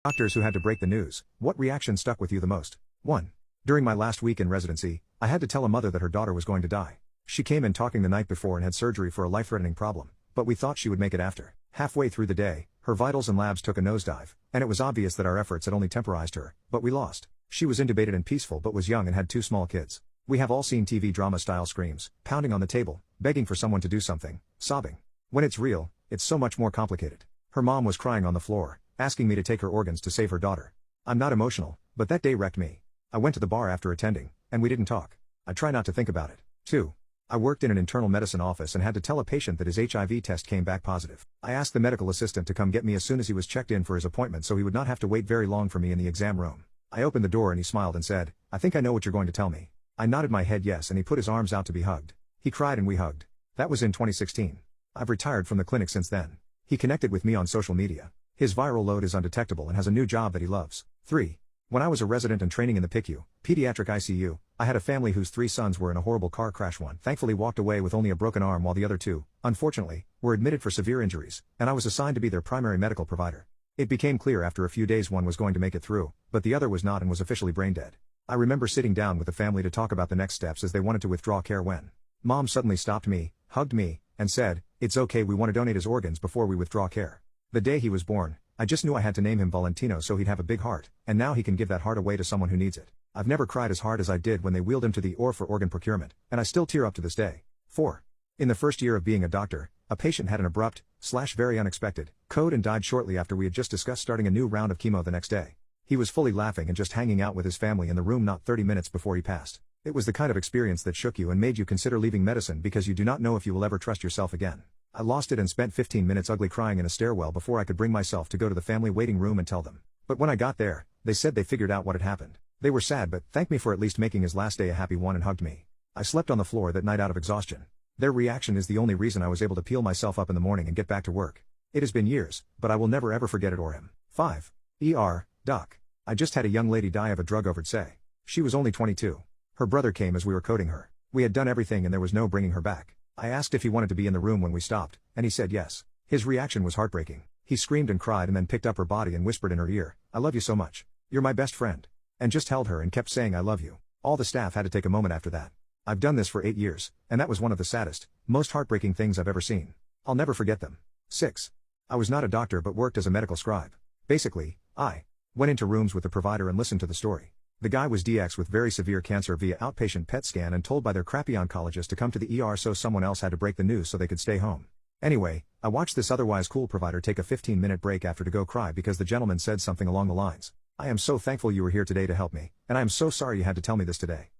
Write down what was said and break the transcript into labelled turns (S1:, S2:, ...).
S1: Doctors who had to break the news. What reaction stuck with you the most? 1. During my last week in residency, I had to tell a mother that her daughter was going to die. She came in talking the night before and had surgery for a life-threatening problem, but we thought she would make it after. Halfway through the day, her vitals and labs took a nosedive, and it was obvious that our efforts had only temporized her, but we lost. She was intubated and peaceful but was young and had 2 small kids. We have all seen TV drama-style screams, pounding on the table, begging for someone to do something, sobbing. When it's real, it's so much more complicated. Her mom was crying on the floor, asking me to take her organs to save her daughter. I'm not emotional, but that day wrecked me. I went to the bar after attending, and we didn't talk. I try not to think about it. 2. I worked in an internal medicine office and had to tell a patient that his HIV test came back positive. I asked the medical assistant to come get me as soon as he was checked in for his appointment so he would not have to wait very long for me in the exam room. I opened the door and he smiled and said, "I think I know what you're going to tell me." I nodded my head yes and he put his arms out to be hugged. He cried and we hugged. That was in 2016. I've retired from the clinic since then. He connected with me on social media. His viral load is undetectable and has a new job that he loves. 3. When I was a resident and training in the PICU, pediatric ICU, I had a family whose 3 sons were in a horrible car crash. One thankfully walked away with only a broken arm while the other 2, unfortunately, were admitted for severe injuries, and I was assigned to be their primary medical provider. It became clear after a few days one was going to make it through, but the other was not and was officially brain dead. I remember sitting down with the family to talk about the next steps as they wanted to withdraw care when Mom suddenly stopped me, hugged me, and said, "It's okay, we want to donate his organs before we withdraw care." The day he was born, I just knew I had to name him Valentino so he'd have a big heart, and now he can give that heart away to someone who needs it. I've never cried as hard as I did when they wheeled him to the OR for organ procurement, and I still tear up to this day. 4. In the first year of being a doctor, a patient had an abrupt, very unexpected, code and died shortly after we had just discussed starting a new round of chemo the next day. He was fully laughing and just hanging out with his family in the room not 30 minutes before he passed. It was the kind of experience that shook you and made you consider leaving medicine because you do not know if you will ever trust yourself again. I lost it and spent 15 minutes ugly crying in a stairwell before I could bring myself to go to the family waiting room and tell them. But when I got there, they said they figured out what had happened. They were sad but thanked me for at least making his last day a happy one and hugged me. I slept on the floor that night out of exhaustion. Their reaction is the only reason I was able to peel myself up in the morning and get back to work. It has been years, but I will never ever forget it or him. 5. Doc. I just had a young lady die of a drug overdose. She was only 22. Her brother came as we were coding her. We had done everything and there was no bringing her back. I asked if he wanted to be in the room when we stopped, and he said yes. His reaction was heartbreaking. He screamed and cried and then picked up her body and whispered in her ear, "I love you so much. You're my best friend." And just held her and kept saying "I love you." All the staff had to take a moment after that. I've done this for 8 years, and that was one of the saddest, most heartbreaking things I've ever seen. I'll never forget them. 6. I was not a doctor but worked as a medical scribe. Basically, I went into rooms with the provider and listened to the story. The guy was DX with very severe cancer via outpatient PET scan and told by their crappy oncologist to come to the ER so someone else had to break the news so they could stay home. Anyway, I watched this otherwise cool provider take a 15-minute break after to go cry because the gentleman said something along the lines, "I am so thankful you were here today to help me, and I am so sorry you had to tell me this today."